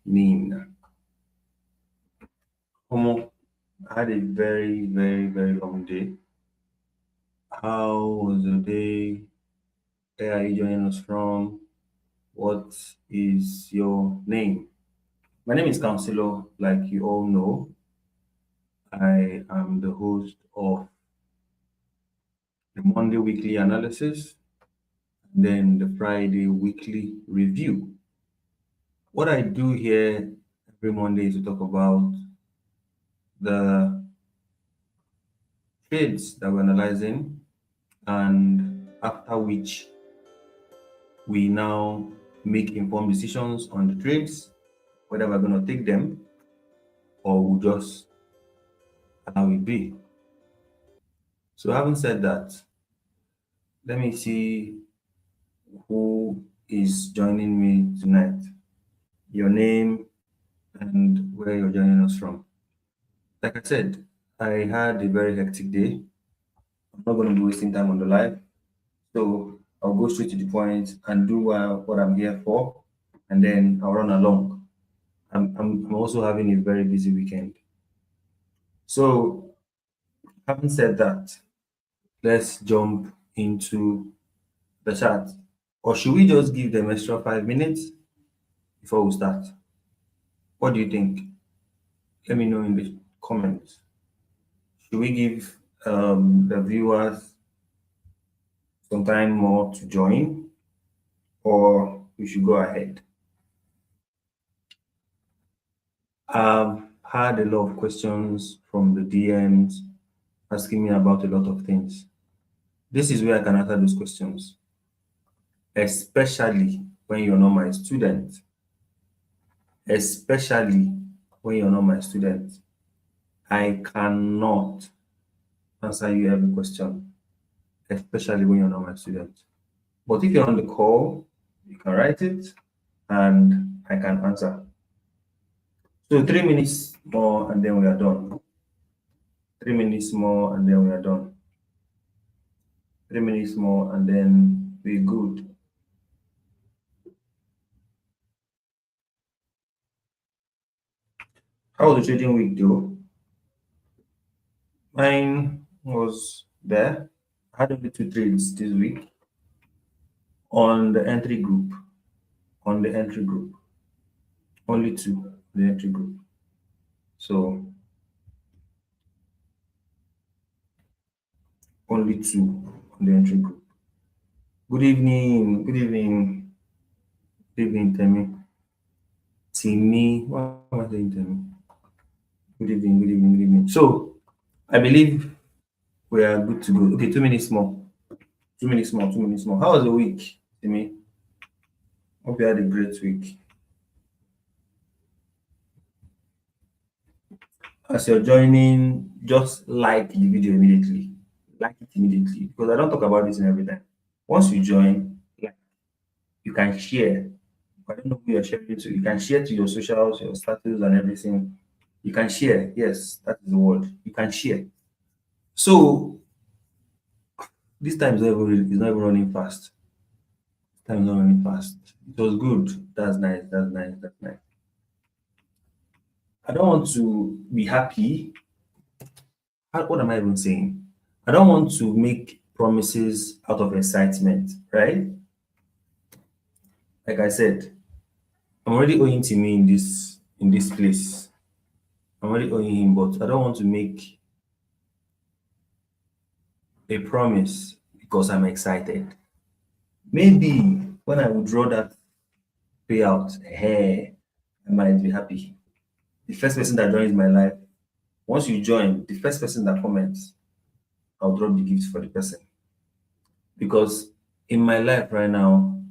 evening. Homo, I had a very, very, very long day. How was the day? Where are you joining us from? What is your name? My name is Counselor, like you all know. I am the host of the Monday weekly analysis, then the Friday weekly review. What I do here every Monday is to talk about the trades that we're analyzing, and after which we now make informed decisions on the trades, whether we're going to take them or we'll just allow it be. So, having said that, let me see who is joining me tonight. Your name and where you're joining us from. Like I said, I had a very hectic day. I'm not going to be wasting time on the live. So, I'll go straight to the point and do what I'm here for, and then I'll run along. I'm also having a very busy weekend. So, having said that, let's jump into the chat. Or should we just give them extra 5 minutes before we start? What do you think? Let me know in the comments. Should we give the viewers some time more to join, or we should go ahead? I've had a lot of questions from the DMs asking me about a lot of things. This is where I can answer those questions, especially when you're not my student. Especially when you're not my student. I cannot answer you every question, especially when you're not my student. But if you're on the call, you can write it and I can answer. So 3 minutes more and then we are done. 3 minutes more and then we are done. 3 minutes more and then we're good. How was the trading week though? Mine was there. I had only 2 trades this week on the entry group. On the entry group. Only 2 on the entry group. So only 2 on the entry group. Good evening. Good evening. Good evening, Temi. Timmy. What am I saying, Temi? Good evening. Good evening. Good evening. So I believe we are good to go. Okay, 2 minutes more. 2 minutes more. 2 minutes more. How was the week, Timmy? Hope you had a great week. As you're joining, just like the video immediately. Like it immediately because I don't talk about this in every time. Once you join, like, you can share. I don't know who you're sharing to. You can share to your socials, your status, and everything. You can share. Yes, that is the word. You can share. So this time is not even running fast. Time is not running fast. It was good. That's nice. That's nice. That's nice. I don't want to be happy. What am I even saying? I don't want to make promises out of excitement, right? Like I said, I'm already owing to me in this place. I'm already owing him, but I don't want to make a promise because I'm excited. Maybe when I withdraw that payout, hey, I might be happy. The first person that joins my life, once you join, the first person that comments, I'll drop the gifts for the person. Because in my life right now,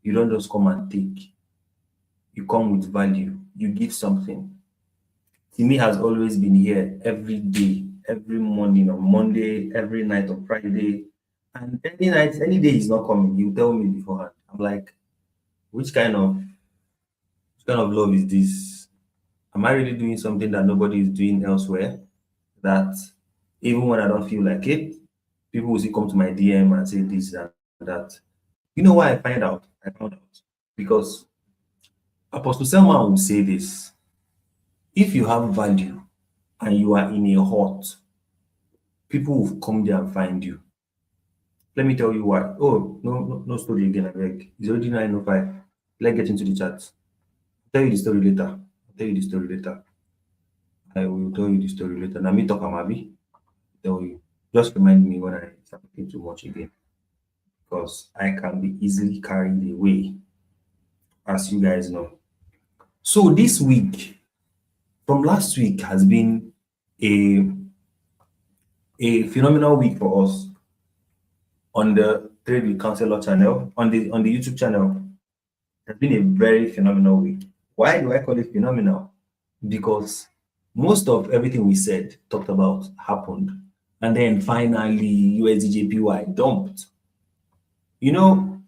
you don't just come and take. You come with value. You give something. Timmy has always been here every day, every morning on Monday, every night on Friday. And any night, any day he's not coming, he'll tell me beforehand. I'm like, which kind of love is this? Am I really doing something that nobody is doing elsewhere? That even when I don't feel like it, people will still come to my DM and say this and that. You know why I found out? I found out because Apostle Selman will say this: if you have value and you are in a hut, people will come there and find you. Let me tell you why. Oh, no story again, I beg. It's already 9:05. Let's get into the chat. I'll tell you the story later. I'll tell you the story later. I will tell you the story later. Now, me talk, Amabi. Tell you. Just remind me when I start talking too much again, because I can be easily carried away, as you guys know. So this week, from last week, has been a phenomenal week for us on the Trade with Counselor channel, on the YouTube channel. It's been a very phenomenal week. Why do I call it phenomenal? Because most of everything we said, talked about, happened. And then finally, USDJPY dumped. You know,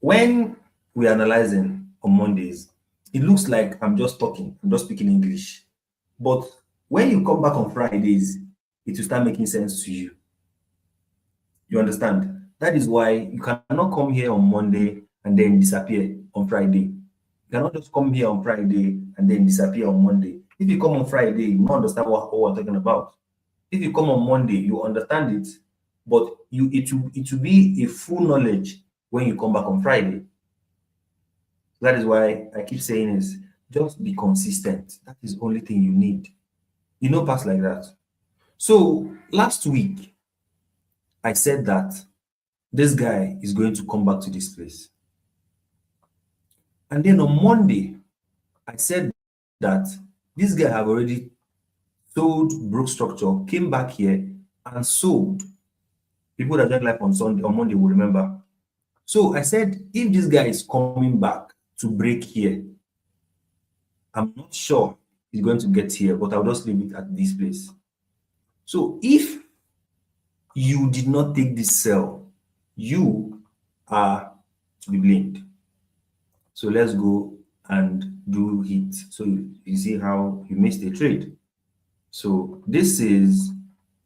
when we're analyzing on Mondays, it looks like I'm just talking, I'm just speaking English. But when you come back on Fridays, it will start making sense to you. You understand? That is why you cannot come here on Monday and then disappear on Friday. You cannot just come here on Friday and then disappear on Monday. If you come on Friday, you don't understand what we're talking about. If you come on Monday, you understand it, but it will be a full knowledge when you come back on Friday. That is why I keep saying is just be consistent. That is the only thing you need. You know, pass like that. So last week, I said that this guy is going to come back to this place. And then on Monday, I said that this guy have already sold, broke structure, came back here and sold. People that joined live on Sunday, on Monday will remember. So I said, if this guy is coming back to break here, I'm not sure he's going to get here, but I'll just leave it at this place. So if you did not take this sell, you are to be blamed. So let's go and do it. So you see how you missed a trade. So this is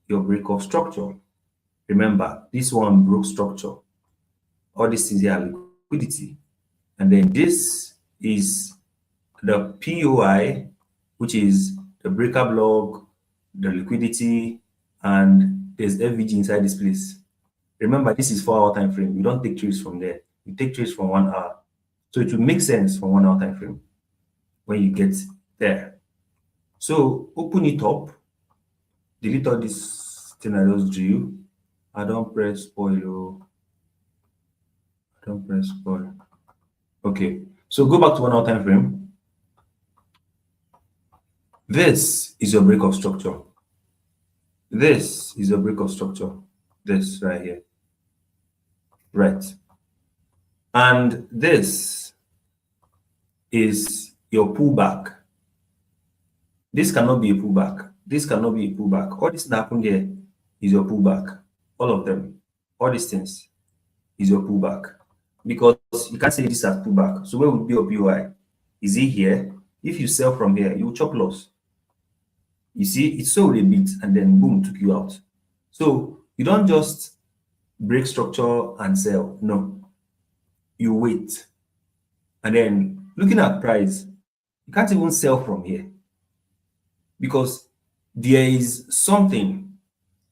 your break of structure. Remember, this one broke structure. All this is here liquidity. And then this is the POI, which is the breaker block, the liquidity, and there's FVG inside this place. Remember, this is 4 hour time frame. You don't take trades from there. You take trades from 1 hour. So it will make sense from 1 hour time frame when you get there. So open it up, delete all this thing I just drew. I don't press spoil. I don't press spoil. Okay, so go back to 1 hour time frame. This is your break of structure. This is your break of structure. This right here. Right. And this is your pullback. This cannot be a pullback. This cannot be a pullback. All this that happened here is your pullback. All of them. All these things is your pullback. Because you can't say this as pullback. So where would be your POI? Is it here? If you sell from here, you will chop loss. You see, it sold a bit and then boom, took you out. So you don't just break structure and sell. No. You wait. And then looking at price, you can't even sell from here because there is something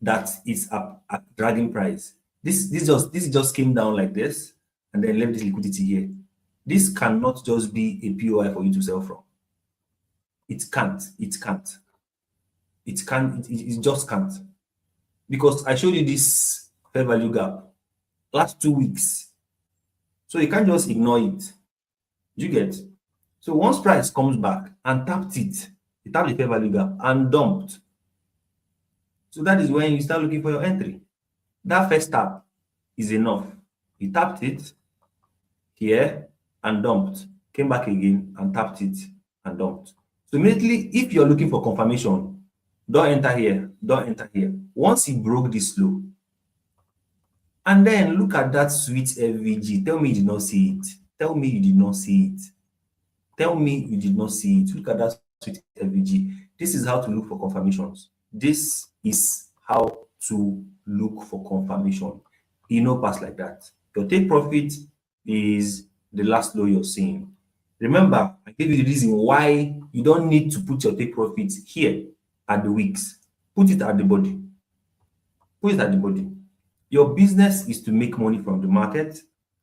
that is at dragging price. This just came down like this and then left this liquidity here. This cannot just be a POI for you to sell from. It can't. It can't. It can't. It just can't. Because I showed you this fair value gap last 2 weeks. So you can't just ignore it. You get? So once price comes back and tapped it tapped the fair value gap and dumped. So that is when you start looking for your entry. That first tap is enough. You tapped it here and dumped, came back again and tapped it and dumped. So immediately, if you're looking for confirmation, don't enter here, don't enter here. Once he broke this low, and then look at that sweet FVG. Tell me you did not see it. Tell me you did not see it. Tell me you did not see it. Look at that sweet FVG. This is how to look for confirmations. This is how to look for confirmation. You know, pass like that. Your take profit is the last low you're seeing. Remember, I gave you the reason why you don't need to put your take profit here at the wicks. Put it at the body. Put it at the body. Your business is to make money from the market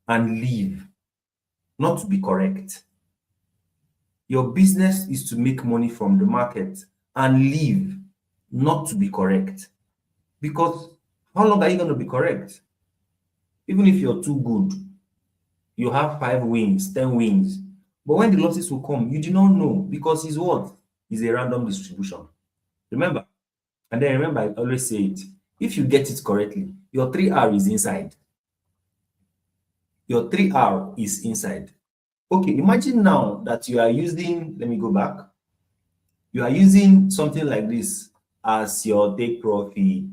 and leave, not to be correct. Your business is to make money from the market and leave, not to be correct. Because how long are you going to be correct? Even if you're too good, you have 5 wins, 10 wins. But when the losses will come, you do not know because it's what? It's a random distribution. Remember? And then remember, I always say it. If you get it correctly, your 3R is inside. Your 3R is inside. Okay, imagine now that you are using, let me go back. You are using something like this as your take profit.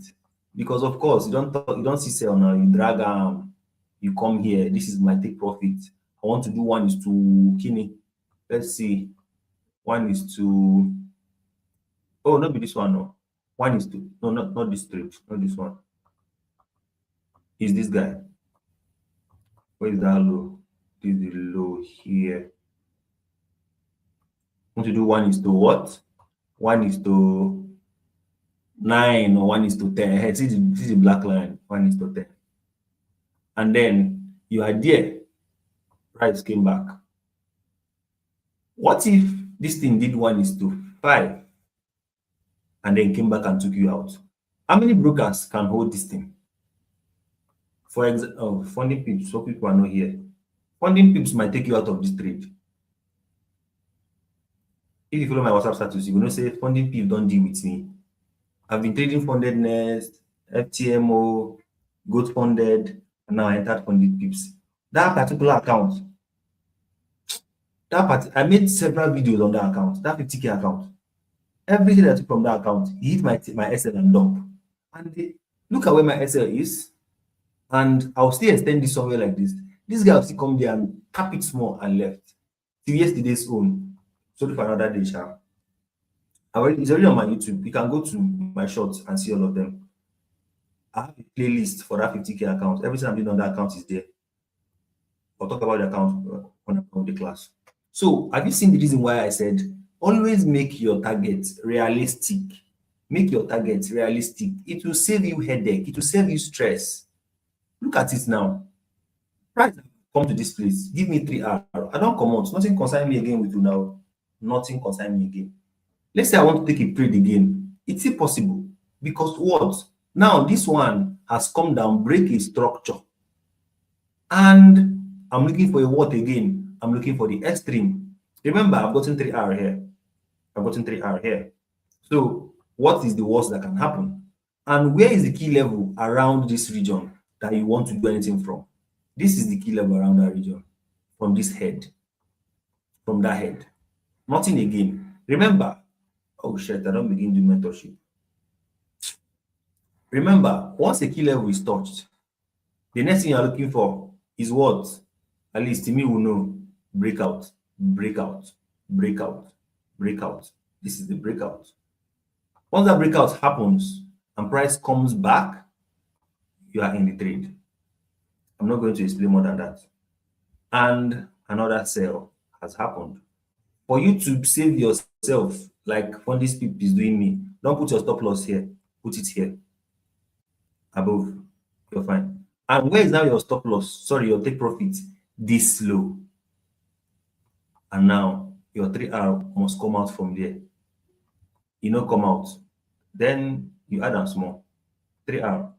Because of course, you don't see sell now, you drag you come here. This is my take profit. I want to do one is to Kini. Let's see. One is to oh, not be this one, no. One is to no, not this trade, not this one. Is this guy? Where is that low? This is the low here. I want to do one is to what? One is to 9 or one is to 10. Hey, see the black line, one is to 10. And then you are there, price came back. What if this thing did one is to 5 and then came back and took you out? How many brokers can hold this thing? For example, funding pips, so people are not here. Funding pips might take you out of this trade. If you follow my WhatsApp status, you will know say funding pips don't deal with me. I've been trading funded nest, FTMO, goat funded, and now I entered funded pips. That particular account, I made several videos on that account, that 50K account. Everything I took from that account, he hit my SL and dump. And look at where my SL is. And I'll still extend this somewhere like this. This guy will still come there and tap it small and left. Till yesterday's own. Sorry for another day, sha. It's already on my YouTube. You can go to my shorts and see all of them. I have a playlist for that 50K account. Everything I'm doing on that account is there. I'll talk about the account on the class. So, have you seen the reason why I said always make your targets realistic? Make your targets realistic. It will save you headache. It will save you stress. Look at it now. Right, come to this place. Give me 3 hours. I don't come out. Nothing concern me again with you now. Nothing concern me again. Let's say I want to take a trade again. It's impossible because what? Now this one has come down, break a structure, and I'm looking for a what again? I'm looking for the extreme. Remember, I've gotten 3R here. I've gotten 3R here. So what is the worst that can happen? And where is the key level around this region that you want to do anything from? This is the key level around that region, from this head, from that head. Nothing again. Remember, oh shit, I don't begin doing mentorship. Remember, once the key level is touched, the next thing you're looking for is what? At least me will know. Breakout, breakout, breakout, breakout. This is the breakout. Once that breakout happens and price comes back, you are in the trade. I'm not going to explain more than that. And another sell has happened. For you to save yourself, like Fundis Pip is doing me, don't put your stop loss here. Put it here. Above. You're fine. And where is now your stop loss? Sorry, your take profit. This low. And now your 3R must come out from there. You know, come out. Then you add on small. 3R.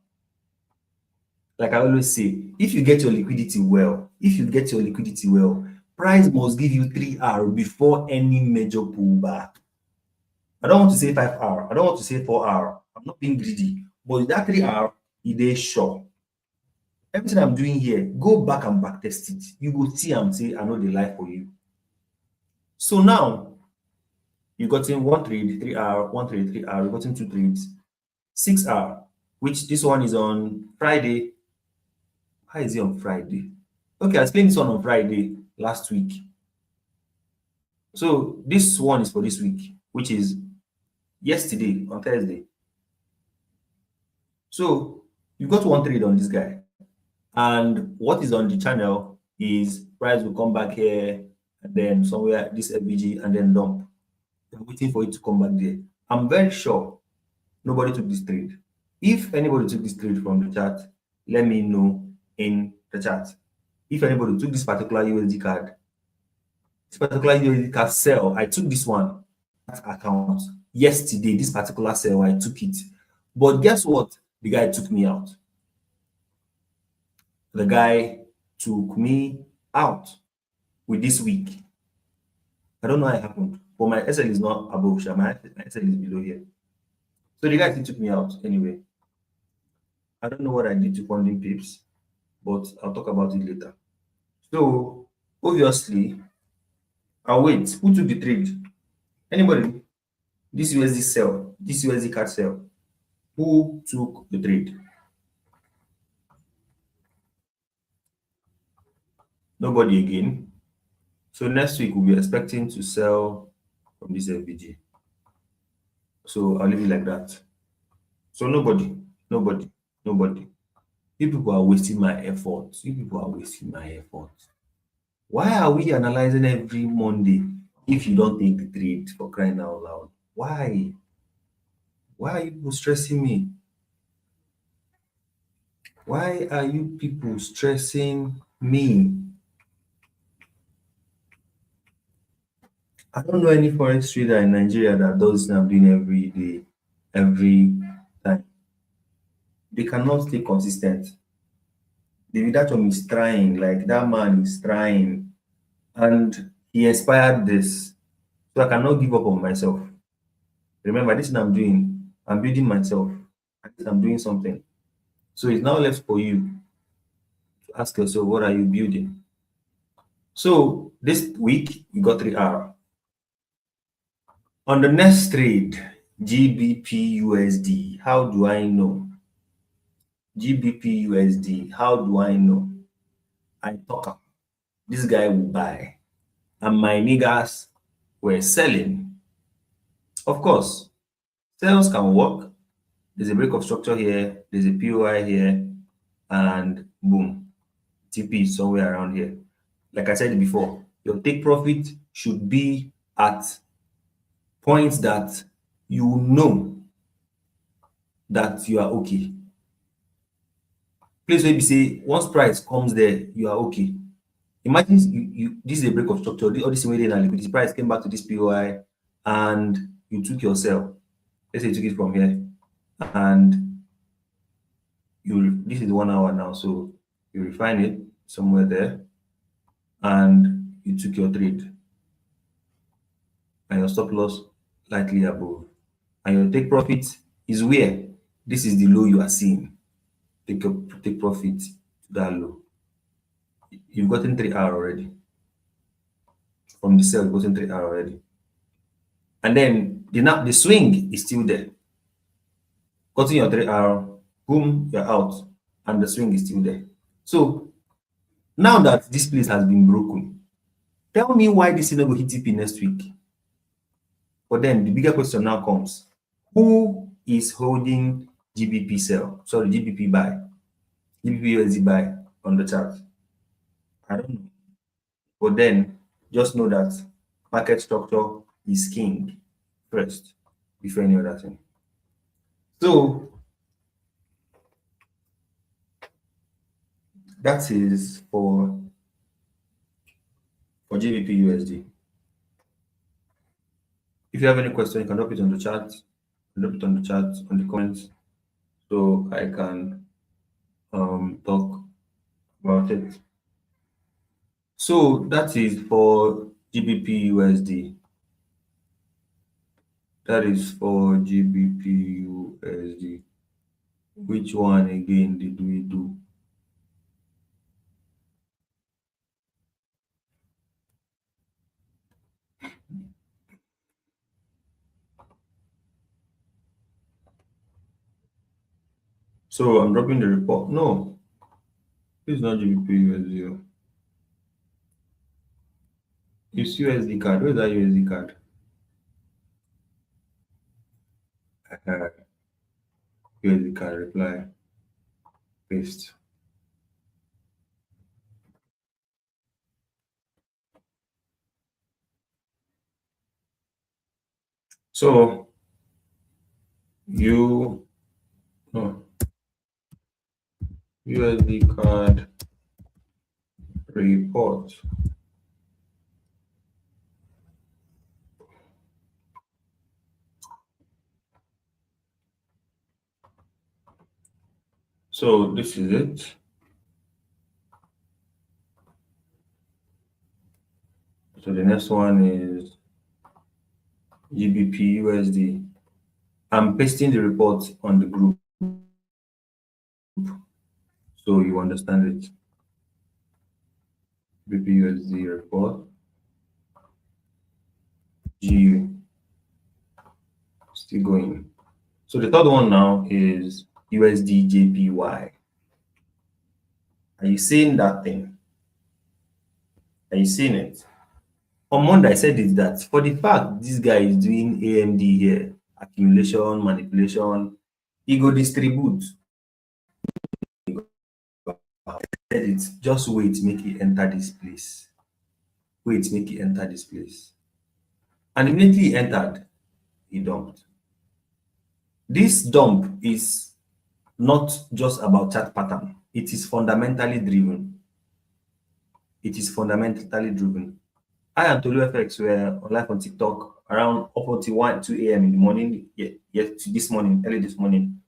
Like I always say, if you get your liquidity well, price must give you 3R before any major pullback. I don't want to say 5R. I don't want to say 4R. I'm not being greedy. But that 3R, it is sure. Everything I'm doing here, go back and back test it. You go see and say, I know the life for you. So now, you got in 1 trade, 3R, 1 trade, 3R, you got in 2 trades, 6R, which this one is on Friday. How is it on Friday? Okay, I explained this one on Friday last week. So this one is for this week, which is yesterday on Thursday. So you got 1 trade on this guy. And what is on the channel is price will come back here and then somewhere this FBG, and then dump. They're waiting for it to come back there. I'm very sure nobody took this trade. If anybody took this trade from the chat, let me know in the chat. If anybody took this particular USD card, this particular USD card sell, I took this one, that account yesterday. This particular sell, I took it. But guess what? The guy took me out. The guy took me out with this week. I don't know how it happened, but my SL is not above Sha. My SL is below here. So the guy still took me out anyway. I don't know what I did to funding pips, but I'll talk about it later. So obviously, I'll wait. Who took the trade? Anybody? This USD sell, this USD card sell. Who took the trade? Nobody again. So next week we'll be expecting to sell from this FBG. So I'll leave it like that. So nobody, nobody, nobody. You people are wasting my effort. You people are wasting my effort. Why are we analyzing every Monday if you don't take the trade, for crying out loud? Why? Why are you people stressing me? Why are you people stressing me? I don't know any forex trader in Nigeria that does what I'm doing every day, every time. They cannot stay consistent. David Atom is trying, like that man is trying, and he inspired this. So I cannot give up on myself. Remember, this thing I'm doing, I'm building myself. At least I'm doing something. So it's now left for you to ask yourself, what are you building? So this week we got 3R. On the next trade, GBP USD, how do I know? GBP USD, how do I know? I talk. This guy will buy, and my niggas were selling. Of course, sales can work. There's a break of structure here, there's a POI here, and boom, TP is somewhere around here. Like I said before, your take profit should be at points that you know that you are okay. Place where you say once price comes there, you are okay. Imagine this is a break of structure, all this way and liquidity price came back to this POI and you took your sell. Let's say you took it from here and this is 1 hour now, so you refine it somewhere there and you took your trade and your stop loss lightly above, and your take profit is where this is the low you are seeing. Take profit to that low. You've gotten 3R already from the sell. You've gotten 3R already, and then the swing is still there. Gotten your 3R, boom, you're out, and the swing is still there. So now that this place has been broken, tell me why this is not going to hit TP next week. But then the bigger question now comes: who is holding GBP sell? Sorry, GBP buy, GBP USD buy on the chart? I don't know. But then just know that market structure is king first before any other thing. So that is for GBP USD. If you have any question, you can drop it on the chat. Drop it on the chat, on the comments, so I can talk about it. So that is for GBP USD. That is for GBP USD. Which one again did we do? So I'm dropping the report. No, this is not GBP USD. It's USD card. Where's that USD card? USD card reply. Paste. So you no, USD card report. So this is it. So the next one is GBP USD. I'm pasting the report on the group so you understand it. GBP USD report. GU. Still going. So the third one now is USD JPY. Are you seeing that thing? Are you seeing it? On Monday, I said it that for the fact this guy is doing AMD here, accumulation, manipulation, he go distribute. I said it, just wait, make it enter this place. Wait, make it enter this place. And immediately he entered, he dumped. This dump is not just about chart pattern, it is fundamentally driven. It is fundamentally driven. I and Tolu FX were on live on TikTok around up until 1, 2 a.m. in the morning, yet this morning, early this morning,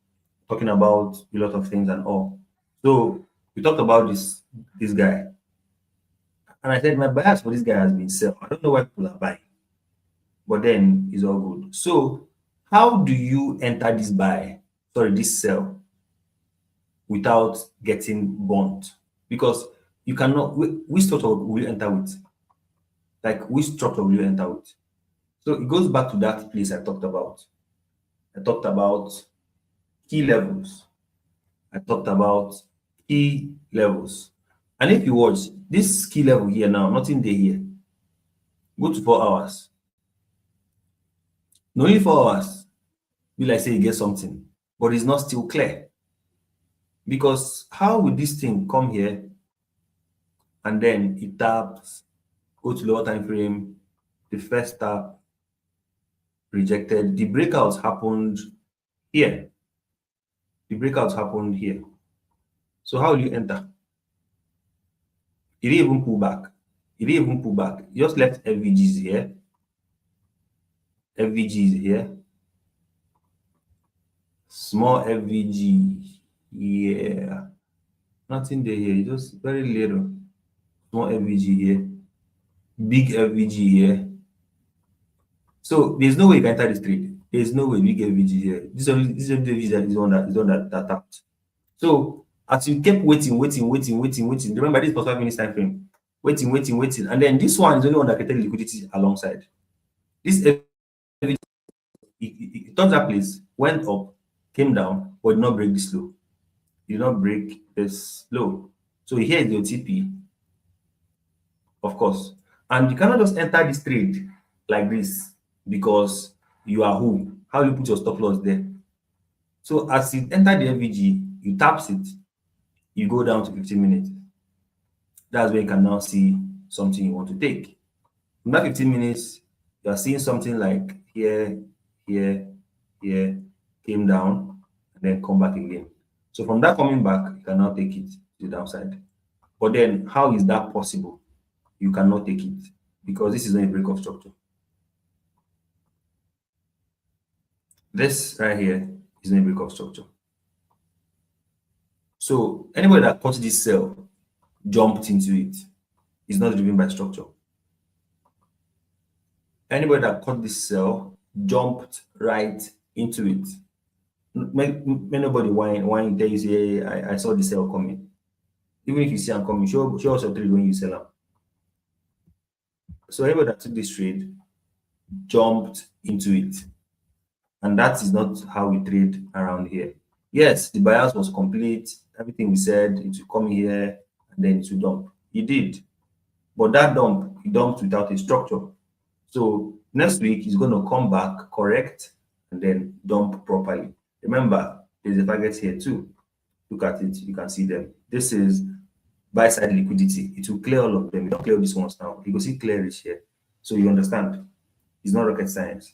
talking about a lot of things and all. So we talked about this guy. And I said my bias for this guy has been sell. I don't know why people are buying, but then it's all good. So how do you enter this buy, sorry, this sell without getting burnt? Because you cannot, which structure will you enter with? Like which structure will you enter with? So it goes back to that place I talked about. I talked about key levels. I talked about key levels. And if you watch this key level here now, nothing there here. Go to 4 hours. No, only 4 hours. Will I say you get something, but it's not still clear. Because how would this thing come here and then it taps, go to lower time frame, the first tap rejected. The breakouts happened here. The breakouts happened here. So how will you enter? It didn't even pull back. It didn't even pull back. You just left FVGs here. FVGs here. Small FVG. Yeah. Nothing there here. Just very little. Small FVG here. Big FVG here. So there's no way you can enter this trade. There's no way big FVG here. This FVG is on that tapped. So as you kept waiting, remember this was 5 minutes time frame. Waiting. And then this one is only one that created liquidity alongside. This FVG, it turns that place, went up, came down, but did not break this low. Did not break this low. So here is the OTP, of course. And you cannot just enter this trade like this because you are who? How you put your stop loss there? So as you enter the FVG, you taps it, you go down to 15 minutes. That's where you can now see something you want to take. From that 15 minutes, you are seeing something like here, came down, and then come back again. So from that coming back, you can now take it to the downside. But then how is that possible? You cannot take it because this is not a break-off structure. This right here is not a break-off structure. So anybody that caught this sell jumped into it. It's not driven by structure. Anybody that caught this sell jumped right into it. May nobody whine tell you say I saw the sell coming. Even if you see them coming, show us your trade when you sell them. So anybody that took this trade jumped into it. And that is not how we trade around here. Yes, the bias was complete. Everything we said, it will come here and then it will dump. It did. But that dump, he dumped without a structure. So next week, he's going to come back, correct, and then dump properly. Remember, there's a target here too. Look at it. You can see them. This is buy side liquidity. It will clear all of them. You don't clear these ones now. You can see clearish here. So you understand. It's not rocket science.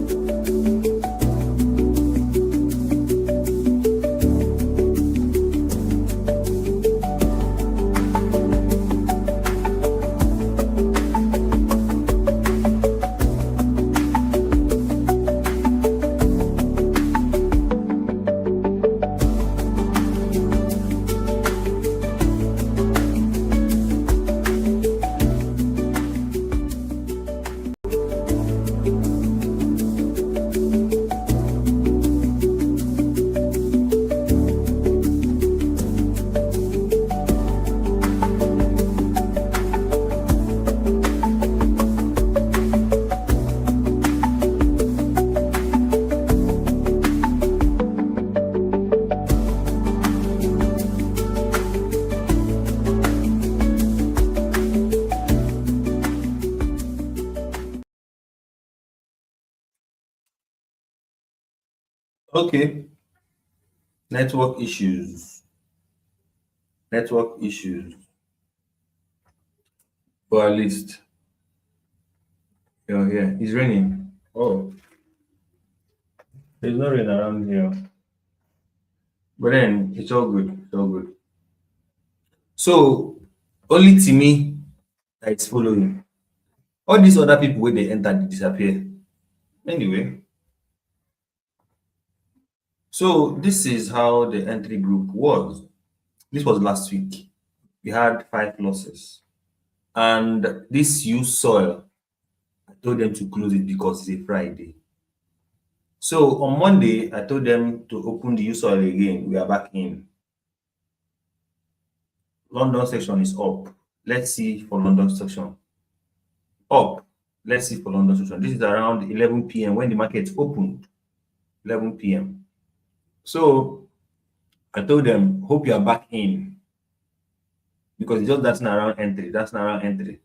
Okay. Network issues. Network issues for our list. Oh yeah, it's raining. Oh, there's no rain around here. But then it's all good. It's all good. So only Timmy that is following. All these other people where they enter they disappear. Anyway, so this is how the entry group was. This was last week. We had 5 losses. And this used soil, I told them to close it because it's a Friday. So on Monday, I told them to open the use soil again. We are back in. London section is up. Let's see for London section. Up. Let's see for London section. This is around 11 p.m. when the market opened. 11 p.m. So I told them, hope you are back in because it's just dancing around entry, dancing around entry.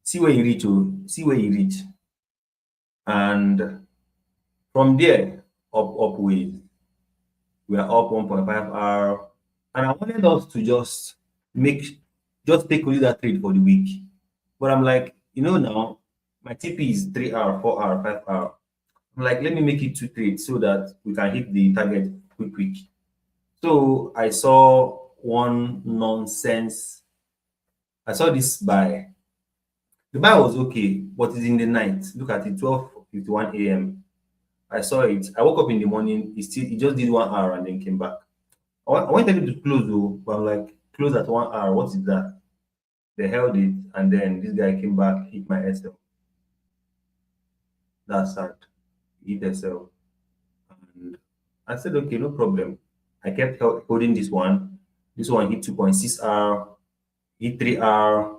See where you reach, oh, see where you reach. And from there, up ways. We are up 1.5 hour. And I wanted us to just take only that trade for the week. But I'm like, now my TP is 3 hour, 4 hour, 5 hour. I'm like, let me make it 2 trades so that we can hit the target quick. So I saw one nonsense. I saw this buy. The buy was okay, but it's in the night. Look at it, 12:51 a.m. I saw it. I woke up in the morning. It just did 1 hour and then came back. I wanted it to close though, but I'm like, close at 1 hour. What is that? They held it, and then this guy came back, hit my SL. That's sad. Hit SL. And I said, okay, no problem. I kept holding this one. This one hit 2.6 hour, hit 3 hour,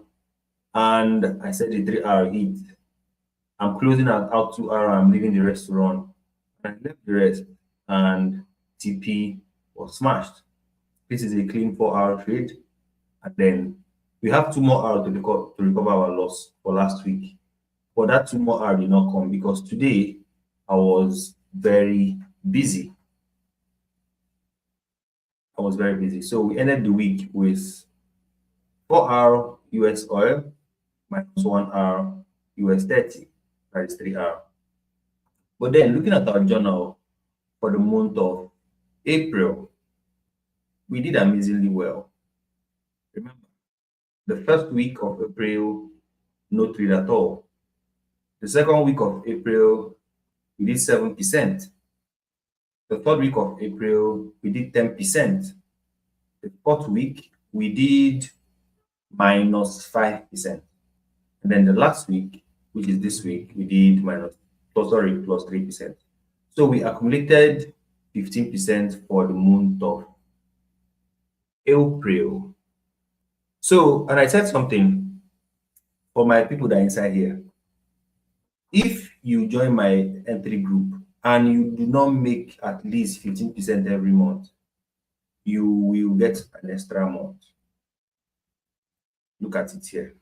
and I said the 3 hour hit. I'm closing out 2 hour. I'm leaving the rest to run. And I left the rest, and TP was smashed. This is a clean 4 hour trade. And then we have 2 more hours to recover our loss for last week. But that 2 more hours did not come because today I was very busy. I was very busy. So we ended the week with 4 hour US oil minus 1 hour US 30. That is 3 hours. But then looking at our journal for the month of April, we did amazingly well. Remember, the first week of April, no trade at all. The second week of April, we did 7%. The third week of April, we did 10%. The fourth week, we did minus 5%. And then the last week, which is this week, we did plus 3%. So we accumulated 15% for the month of April. So, and I said something for my people that are inside here. If you join my entry group and you do not make at least 15% every month, you will get an extra month. Look at it here.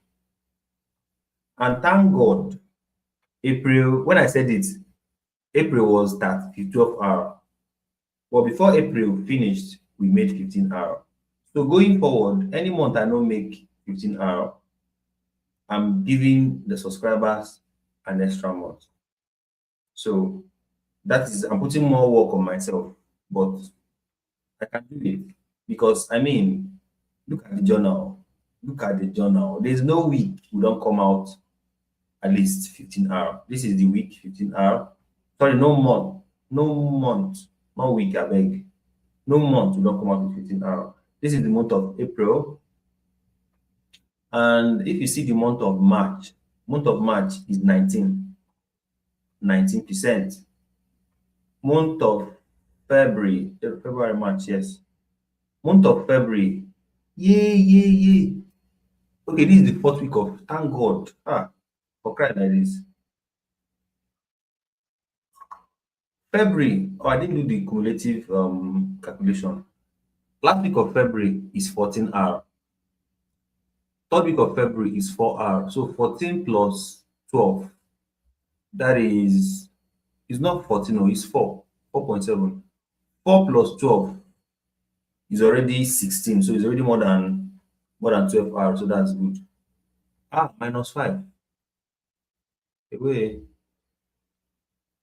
And thank God, April, when I said it, April was that 12 hour. But before April finished, we made 15 hour. So going forward, any month I don't make 15 hour, I'm giving the subscribers an extra month. So I'm putting more work on myself, but I can do it because I mean, look at the journal. Look at the journal. There's no week we don't come out at least 15 hour. This is the week 15 hour. Sorry, no month, no week. I beg, no month we don't come out with 15 hour. This is the month of April, and if you see the month of March is 19%. Month of February, March, yes. Month of February, yay. Okay, this is the fourth week of, thank God. For crying like this. February, I didn't do the cumulative calculation. Last week of February is 14 hour. Third week of February is 4 hour. So 14 plus 12, that is not 14, no, it's 4.7. 4 plus 12 is already 16. So it's already more than 12 hours. So that's good. Minus 5. Away.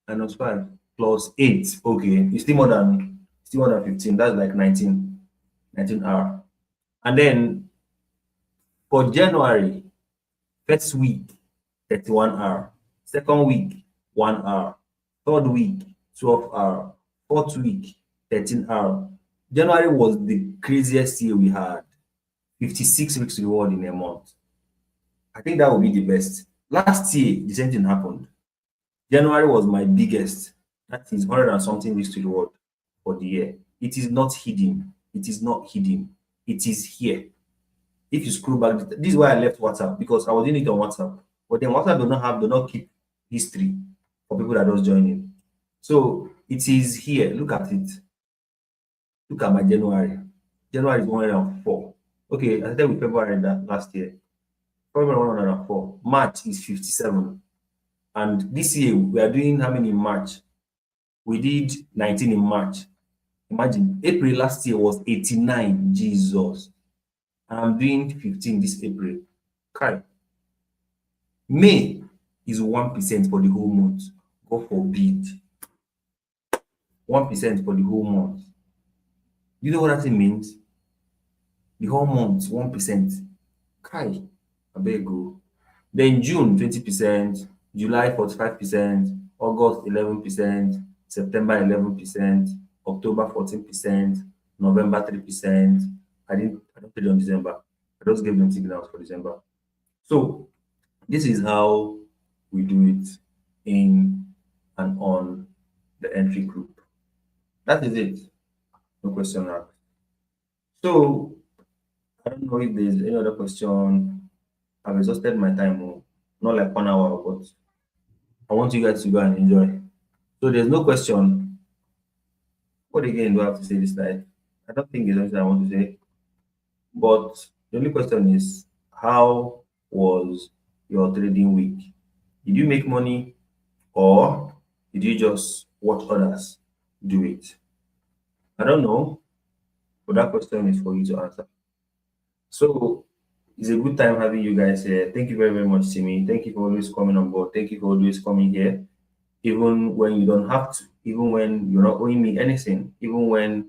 Minus 5 plus 8. Okay. It's still more than 15. That's like 19 hours. And then for January, first week, 31 hour. Second week, 1 hour. Third week, 12 hour. Fourth week, 13 hour. January was the craziest year we had. 56 weeks reward in a month. I think that would be the best. Last year, the same thing happened. January was my biggest. That is 100 and something weeks to reward for the year. It is not hidden. It is not hidden. It is here. If you scroll back, this is why I left WhatsApp, because I was doing it on WhatsApp. But then WhatsApp do not keep history for people that just join in. So it is here. Look at it. Look at my January. January is 104. Okay, I started with February last year. February 104. March is 57. And this year we are doing how many in March? We did 19 in March. Imagine, April last year was 89. Jesus. And I'm doing 15 this April. Okay. May is 1% for the whole month. God forbid. 1% for the whole month. You know what that thing means? The whole month, 1%. Kai, I beg go. Then June, 20%, July, 45%, August, 11%, September, 11%, October, 14%, November, 3%. I don't pay them December. I just gave them signals for December. So this is how we do it in and on the entry group. That is it. No question asked. So I don't know if there's any other question. I've exhausted my time. Not like 1 hour, but I want you guys to go and enjoy. So there's no question. What again do I have to say this time? I don't think there's anything I want to say. But the only question is, how was your trading week? Did you make money, or did you just watch others do it? I don't know, but that question is for you to answer. So it's a good time having you guys here. Thank you very, very much, Timmy. Thank you for always coming on board. Thank you for always coming here, even when you don't have to, even when you're not owing me anything, even when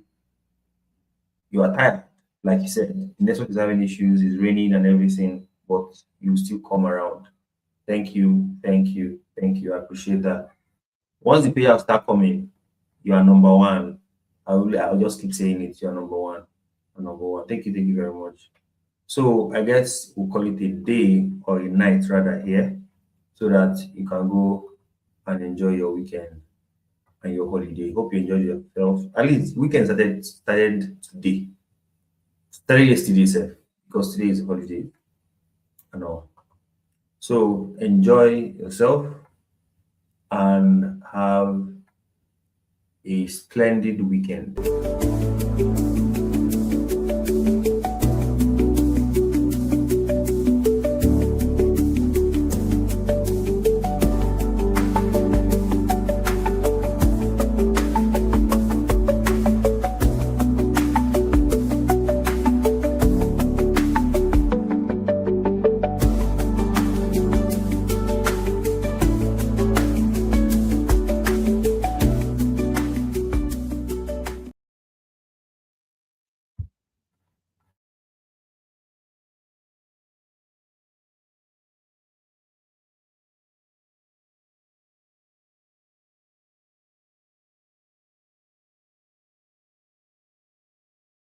you are tired. Like you said, the network is having issues, it's raining and everything, but you still come around. Thank you, thank you, thank you. I appreciate that. Once the payouts start coming, you are number one. I'll just keep saying it. You're number one. You're number one. Thank you very much. So I guess we'll call it a day or a night rather here, so that you can go and enjoy your weekend and your holiday. Hope you enjoyed yourself. At least weekend started today. Started yesterday, sir, because today is a holiday and all. So enjoy yourself and have a splendid weekend.